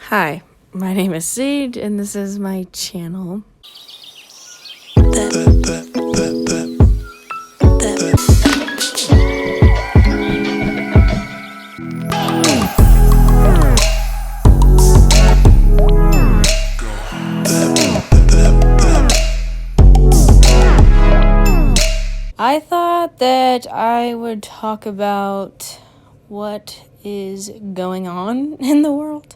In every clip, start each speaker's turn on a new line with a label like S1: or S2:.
S1: Hi, my name is Sage, and this is my channel. I thought that I would talk about what is going on in the world.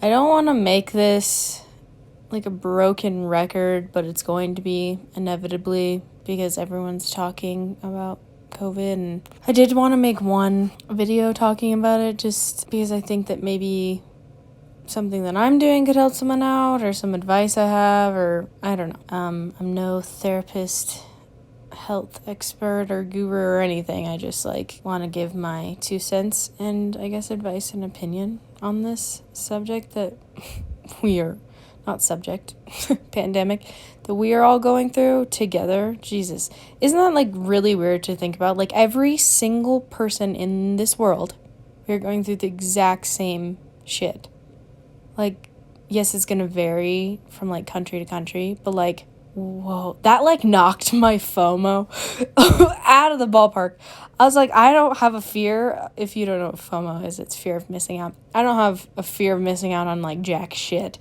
S1: I don't want to make this like a broken record, but it's going to be inevitably because everyone's talking about COVID. And I did want to make one video talking about it just because I think that maybe something that I'm doing could help someone out, or some advice I have, or I don't know. I'm no therapist, health expert, or guru or anything. I just want to give my 2 cents and I guess advice and opinion on this subject that we are pandemic that we are all going through together. Jesus, isn't that really weird to think about? Every single person in this world, we're going through the exact same shit. Yes, it's gonna vary from country to country, but whoa, that knocked my FOMO out of the ballpark. I was I don't have a fear. If you don't know what FOMO is, it's fear of missing out. I don't have a fear of missing out on jack shit.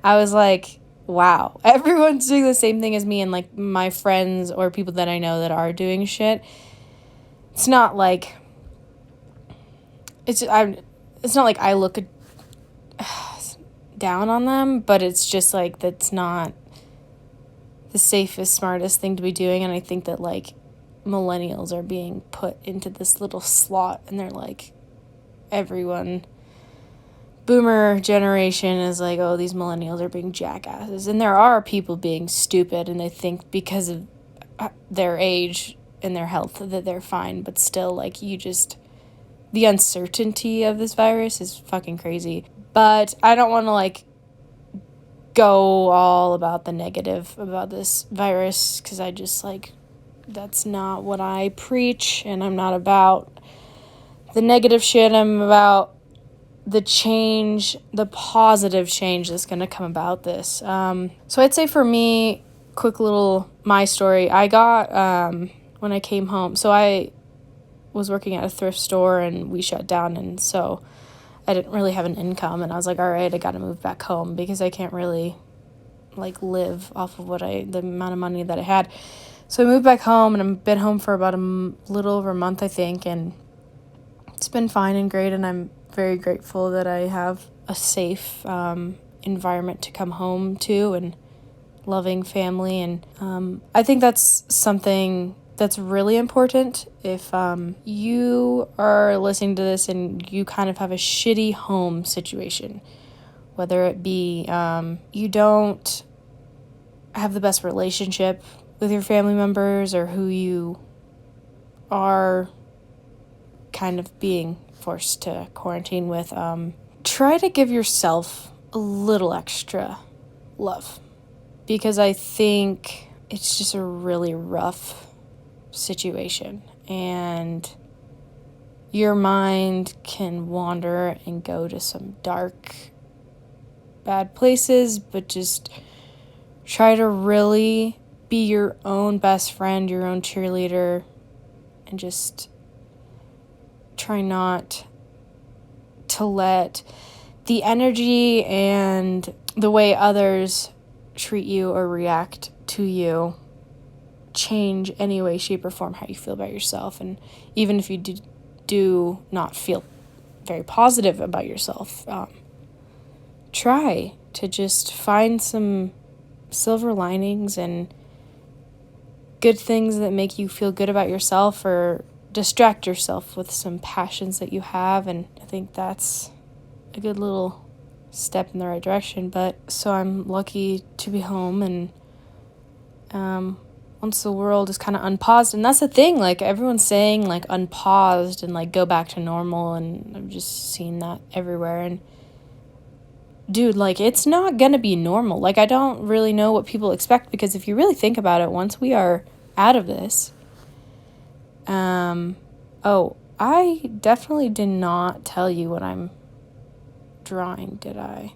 S1: I was wow, everyone's doing the same thing as me, and my friends or people that I know that are doing shit. It's not it's not like I look down on them, but it's just that's not the safest, smartest thing to be doing. And I think that millennials are being put into this little slot, and they're everyone, boomer generation is oh, these millennials are being jackasses. And there are people being stupid, and they think because of their age and their health that they're fine, but still the uncertainty of this virus is fucking crazy. But I don't want to go all about the negative about this virus, because I just that's not what I preach, and I'm not about the negative shit. I'm about the change, the positive change that's going to come about this. So I'd say for me, quick little my story. I got when I came home, so I was working at a thrift store and we shut down, and so I didn't really have an income, and I was all right, I got to move back home because I can't really live off of the amount of money that I had. So I moved back home, and I've been home for about a little over a month, I think, and it's been fine and great, and I'm very grateful that I have a safe environment to come home to, and loving family. And I think that's something that's really important. If you are listening to this and you kind of have a shitty home situation, whether it be you don't have the best relationship with your family members, or who you are kind of being forced to quarantine with, try to give yourself a little extra love, because I think it's just a really rough situation, and your mind can wander and go to some dark, bad places. But just try to really be your own best friend, your own cheerleader, and just try not to let the energy and the way others treat you or react to you change any way, shape, or form how you feel about yourself. And even if you do not feel very positive about yourself, try to just find some silver linings and good things that make you feel good about yourself, or distract yourself with some passions that you have. And I think that's a good little step in the right direction. But so I'm lucky to be home, and once the world is kind of unpaused, and that's the thing, everyone's saying unpaused and go back to normal, and I've just seen that everywhere. And dude, it's not gonna be normal. I don't really know what people expect, because if you really think about it, once we are out of this, I definitely did not tell you what I'm drawing did I?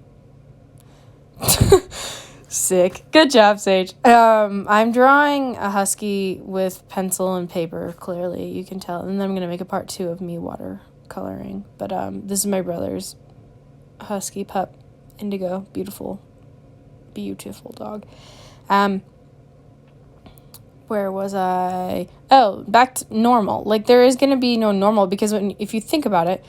S1: Sick. Good job, Sage. I'm drawing a husky with pencil and paper, clearly, you can tell. And then I'm going to make a part 2 of me watercoloring. But this is my brother's husky pup, Indigo. Beautiful dog. Where was I? Oh, back to normal. Like, there is going to be no normal, because if you think about it,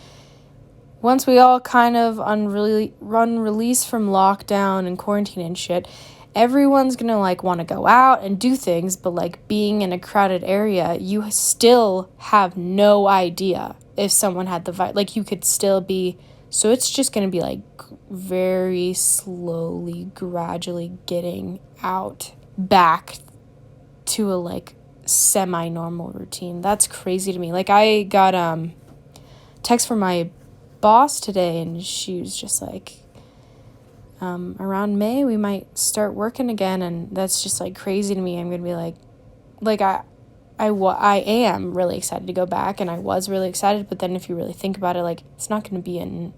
S1: once we all kind of release from lockdown and quarantine and shit, everyone's going to, like, want to go out and do things, but, like, being in a crowded area, you still have no idea if someone had the virus. Like, you could still be... So it's just going to be, like, very slowly, gradually getting out back to a, like, semi-normal routine. That's crazy to me. Like, I got text from my boss today, and she was just like, around May we might start working again, and that's just, like, crazy to me. I'm gonna be like I am really excited to go back, and I was really excited, but then if you really think about it, like, it's not gonna be in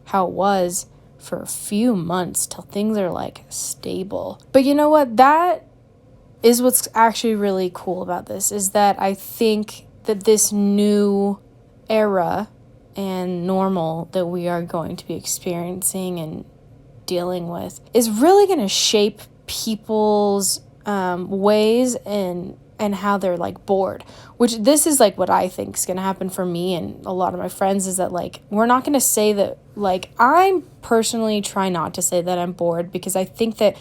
S1: how it was for a few months till things are, like, stable. But you know what, that is what's actually really cool about this, is that I think that this new era and normal that we are going to be experiencing and dealing with is really going to shape people's ways and how they're, like, bored, which this is, like, what I think is going to happen for me and a lot of my friends, is that, like, we're not going to say that, like, I personally try not to say that I'm bored, because I think that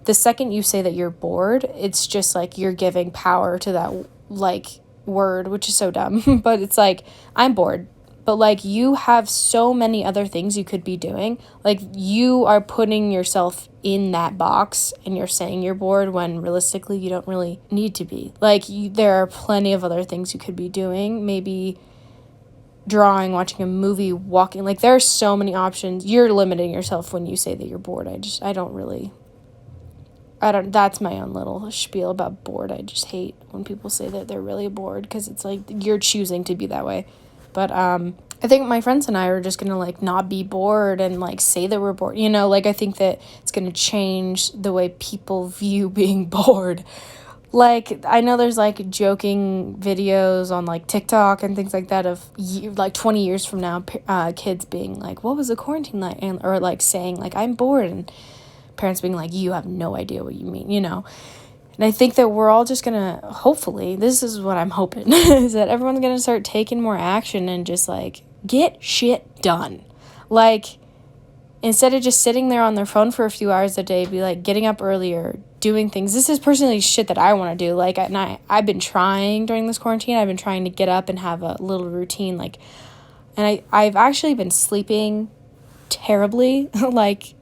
S1: the second you say that you're bored, it's just, like, you're giving power to that, like, word, which is so dumb, but it's like, I'm bored. But, like, you have so many other things you could be doing. Like, you are putting yourself in that box and you're saying you're bored when realistically you don't really need to be. Like, there are plenty of other things you could be doing. Maybe drawing, watching a movie, walking. Like, there are so many options. You're limiting yourself when you say that you're bored. That's my own little spiel about bored. I just hate when people say that they're really bored, because it's like you're choosing to be that way. But I think my friends and I are just going to, like, not be bored and, like, say that we're bored. You know, like, I think that it's going to change the way people view being bored. Like, I know there's, like, joking videos on, like, TikTok and things like that of, like, 20 years from now, kids being like, what was the quarantine like? Or, like, saying, like, I'm bored. And parents being like, you have no idea what you mean, you know? And I think that we're all just going to, hopefully, this is what I'm hoping, is that everyone's going to start taking more action and just, like, get shit done. Like, instead of just sitting there on their phone for a few hours a day, be, like, getting up earlier, doing things. This is personally shit that I want to do. Like, and I've been trying during this quarantine. I've been trying to get up and have a little routine. Like, and I've actually been sleeping terribly. Like,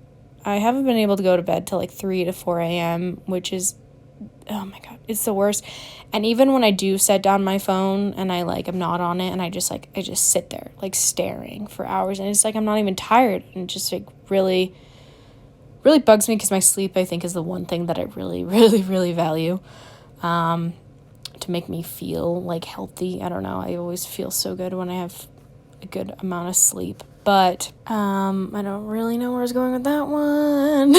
S1: I haven't been able to go to bed till, like, 3 to 4 a.m., which is, oh my God, it's the worst. And even when I do set down my phone and I, like, I'm not on it and I just sit there, like, staring for hours, and it's like I'm not even tired, and it just, like, really, really bugs me, because my sleep, I think, is the one thing that I really, really, really value, to make me feel, like, healthy. I don't know, I always feel so good when I have a good amount of sleep. But I don't really know where I was going with that one.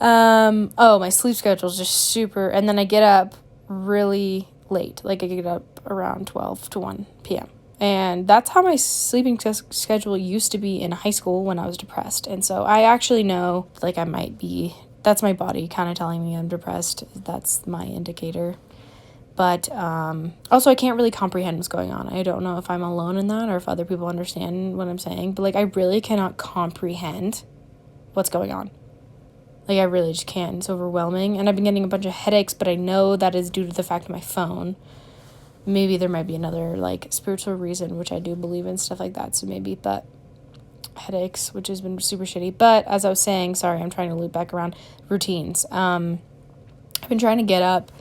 S1: My sleep schedule is just super, and then I get up really late. Like, I get up around 12 to 1 p.m. And that's how my sleeping schedule used to be in high school when I was depressed. And so I actually know, like, that's my body kind of telling me I'm depressed. That's my indicator. But also, I can't really comprehend what's going on. I don't know if I'm alone in that or if other people understand what I'm saying. But, like, I really cannot comprehend what's going on. Like, I really just can't. It's overwhelming. And I've been getting a bunch of headaches, but I know that is due to the fact of my phone. Maybe there might be another, like, spiritual reason, which I do believe in, stuff like that. So maybe, but headaches, which has been super shitty. But as I was saying, sorry, I'm trying to loop back around, routines. I've been trying to get up.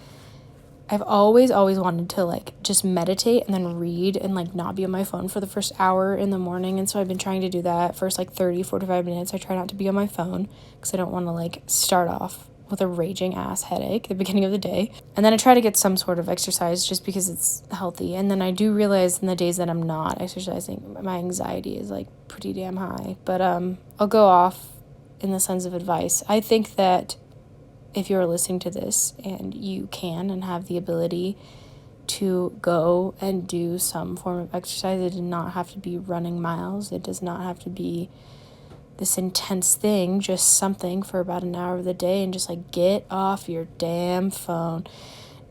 S1: I've always wanted to, like, just meditate and then read and, like, not be on my phone for the first hour in the morning. And so I've been trying to do that. First, like, 30, 45 minutes, I try not to be on my phone because I don't want to, like, start off with a raging ass headache at the beginning of the day. And then I try to get some sort of exercise just because it's healthy. And then I do realize in the days that I'm not exercising, my anxiety is like pretty damn high. But I'll go off in the sense of advice. I think that if you're listening to this and you can and have the ability to go and do some form of exercise, it does not have to be running miles. It does not have to be this intense thing, just something for about an hour of the day, and just like get off your damn phone.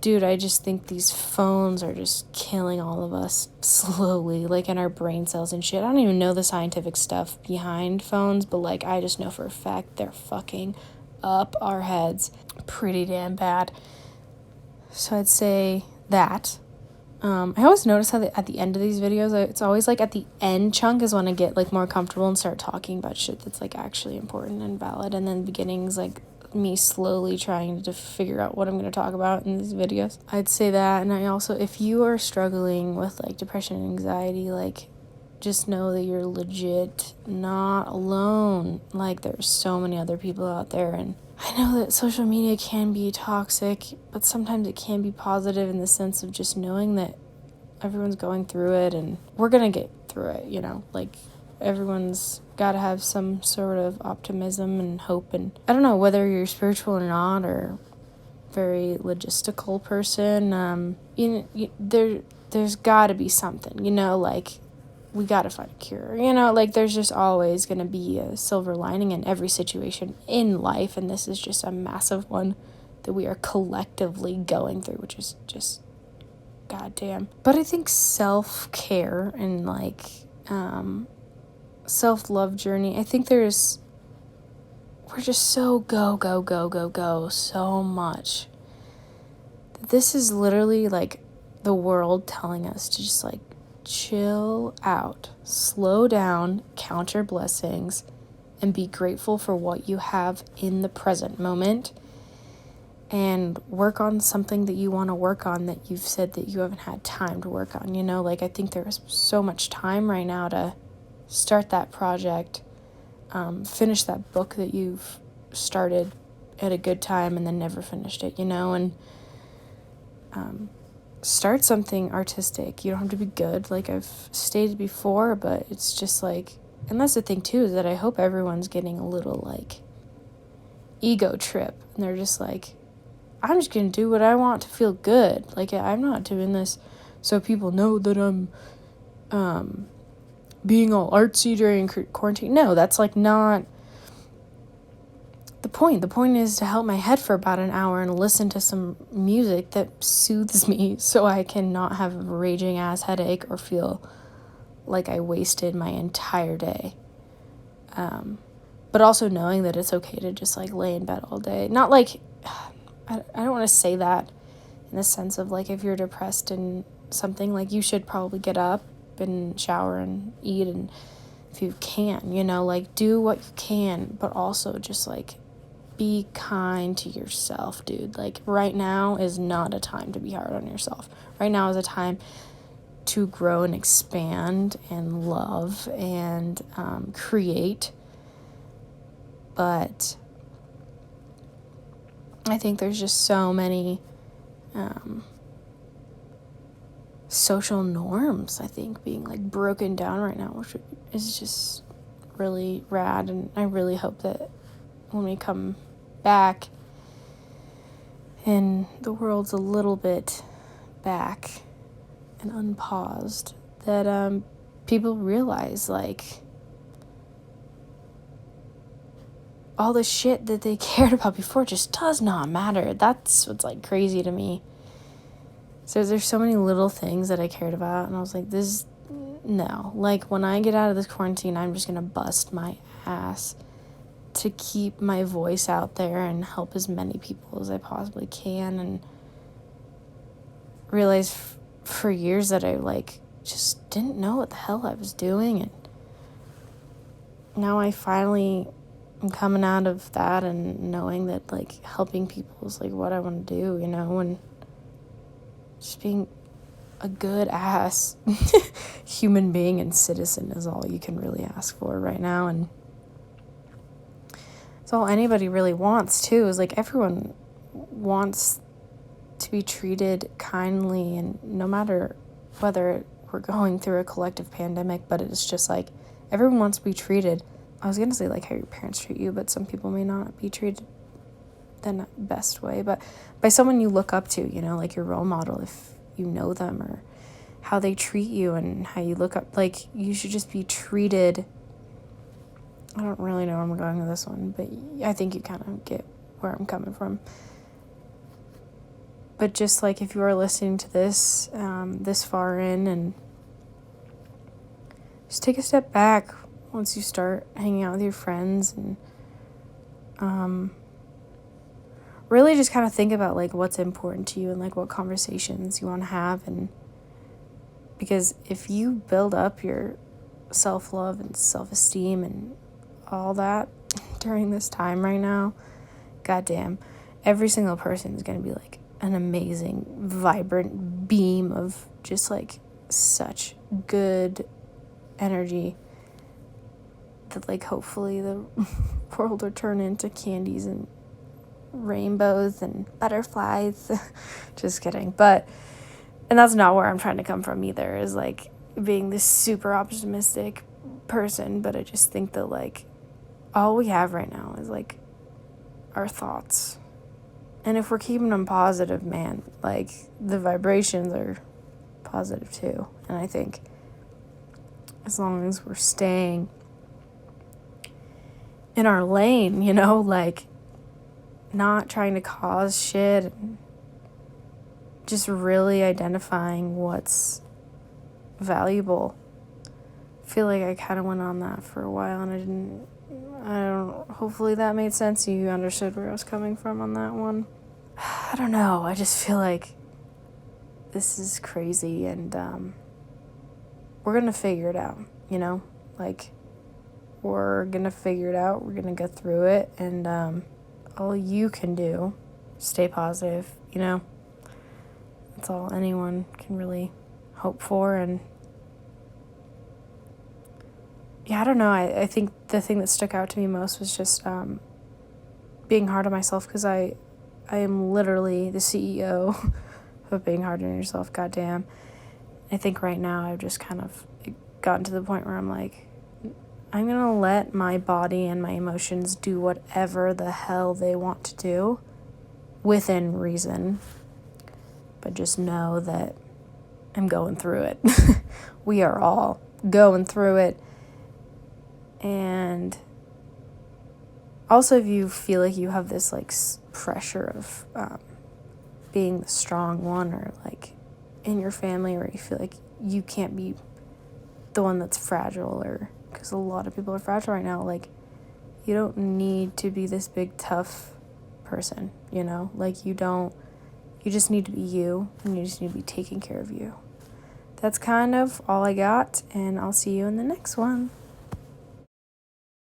S1: Dude, I just think these phones are just killing all of us slowly, like in our brain cells and shit. I don't even know the scientific stuff behind phones, but like I just know for a fact they're fucking up our heads pretty damn bad. So I'd say that. I always notice how at the end of these videos, it's always like at the end chunk is when I get like more comfortable and start talking about shit that's like actually important and valid, and then the beginning's like me slowly trying to figure out what I'm going to talk about in these videos. I'd say that. And I also, if you are struggling with like depression and anxiety, like just know that you're legit not alone. Like there's so many other people out there, and I know that social media can be toxic, but sometimes it can be positive in the sense of just knowing that everyone's going through it and we're going to get through it, you know? Like, everyone's got to have some sort of optimism and hope. And I don't know whether you're spiritual or not, or very logistical person. There's got to be something, you know, like we got to find a cure, you know, like there's just always going to be a silver lining in every situation in life. And this is just a massive one that we are collectively going through, which is just goddamn. But I think self-care and like self-love journey, I think we're just so go so much. This is literally like the world telling us to just like chill out, slow down, count your blessings, and be grateful for what you have in the present moment, and work on something that you want to work on that you've said that you haven't had time to work on, you know? Like, I think there is so much time right now to start that project, finish that book that you've started at a good time and then never finished it, you know? And start something artistic. You don't have to be good, like I've stated before, but it's just like, and that's the thing too, is that I hope everyone's getting a little like ego trip, and they're just like, I'm just gonna do what I want to feel good. Like, I'm not doing this so people know that I'm being all artsy during quarantine. No, that's like not the point. The point is to help my head for about an hour and listen to some music that soothes me so I can not have a raging ass headache or feel like I wasted my entire day. But also knowing that it's okay to just like lay in bed all day. Not like, I don't want to say that in the sense of like if you're depressed and something, like you should probably get up and shower and eat, and if you can, you know, like do what you can, but also just like be kind to yourself, dude. Like right now is not a time to be hard on yourself. Right now is a time to grow and expand and love and create. But I think there's just so many social norms, I think, being like broken down right now, which is just really rad. And I really hope that when we come back and the world's a little bit back and unpaused, that people realize like all the shit that they cared about before just does not matter. That's what's like crazy to me. So there's so many little things that I cared about, and I was like, no. Like, when I get out of this quarantine, I'm just gonna bust my ass to keep my voice out there and help as many people as I possibly can, and realize for years that I like just didn't know what the hell I was doing, and now I finally am coming out of that and knowing that like helping people is like what I want to do, you know, and just being a good ass human being and citizen is all you can really ask for right now. And It's all anybody really wants, too, is, like, everyone wants to be treated kindly, and no matter whether we're going through a collective pandemic, but it's just, like, everyone wants to be treated. I was going to say, like, how your parents treat you, but some people may not be treated the best way, but by someone you look up to, you know, like your role model, if you know them, or how they treat you and how you look up, like, you should just be treated. I don't really know where I'm going with this one, but I think you kind of get where I'm coming from. But just, like, if you are listening to this, this far in, and just take a step back once you start hanging out with your friends, and really just kind of think about, like, what's important to you and, like, what conversations you want to have. And because if you build up your self-love and self-esteem and all that during this time right now, goddamn, every single person is going to be, like, an amazing, vibrant beam of just, like, such good energy that, like, hopefully the world will turn into candies and rainbows and butterflies. Just kidding. And that's not where I'm trying to come from either, is, like, being this super optimistic person. But I just think that, like, all we have right now is, like, our thoughts. And if we're keeping them positive, man, like, the vibrations are positive too. And I think as long as we're staying in our lane, you know, like, not trying to cause shit, and just really identifying what's valuable. I feel like I kind of went on that for a while, and hopefully that made sense. You understood where I was coming from on that one. I don't know. I just feel like this is crazy, and we're going to figure it out, you know? Like, we're going to figure it out. We're going to go through it, and all you can do, stay positive, you know? That's all anyone can really hope for. And yeah, I don't know. I think the thing that stuck out to me most was just being hard on myself, because I am literally the CEO of being hard on yourself, goddamn. I think right now I've just kind of gotten to the point where I'm like, I'm going to let my body and my emotions do whatever the hell they want to do within reason. But just know that I'm going through it. We are all going through it. And also, if you feel like you have this, like, pressure of being the strong one, or, like, in your family where you feel like you can't be the one that's fragile, or because a lot of people are fragile right now, like, you don't need to be this big tough person, you know? Like, you just need to be you, and you just need to be taking care of you. That's kind of all I got, and I'll see you in the next one.